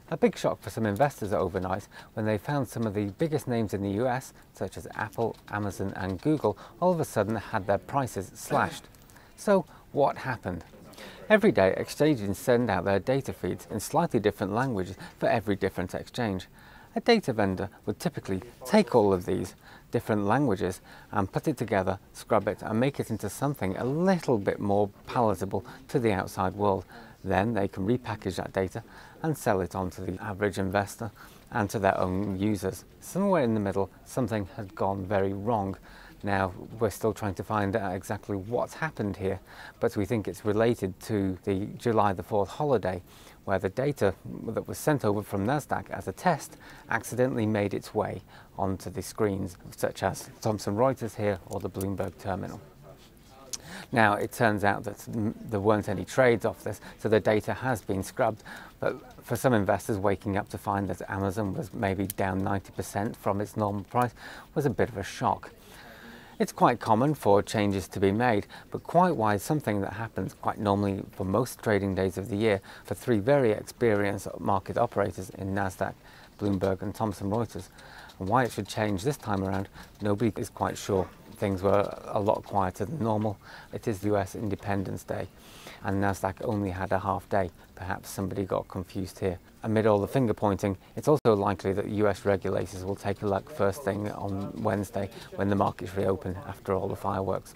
A big shock for some investors overnight when they found some of the biggest names in the US, such as Apple, Amazon and Google, all of a sudden had their prices slashed. So what happened? Every day, exchanges send out their data feeds in slightly different languages for every different exchange. A data vendor would typically take all of these different languages and put it together, scrub it and make it into something a little bit more palatable to the outside world. Then they can repackage that data and sell it on to the average investor and to their own users. Somewhere in the middle, something had gone very wrong. Now, we're still trying to find out exactly what's happened here, but we think it's related to the July the 4th holiday, where the data that was sent over from Nasdaq as a test accidentally made its way onto the screens, such as Thomson Reuters here or the Bloomberg terminal. Now, it turns out that there weren't any trades off this, so the data has been scrubbed. But for some investors, waking up to find that Amazon was maybe down 90% from its normal price was a bit of a shock. It's quite common for changes to be made, but quite why something that happens quite normally for most trading days of the year for three very experienced market operators in Nasdaq, Bloomberg and Thomson Reuters. And why it should change this time around, nobody is quite sure. Things were a lot quieter than normal. It is the US Independence Day and Nasdaq only had a half day. Perhaps somebody got confused here. Amid all the finger pointing, it's also likely that US regulators will take a look first thing on Wednesday when the markets reopen after all the fireworks.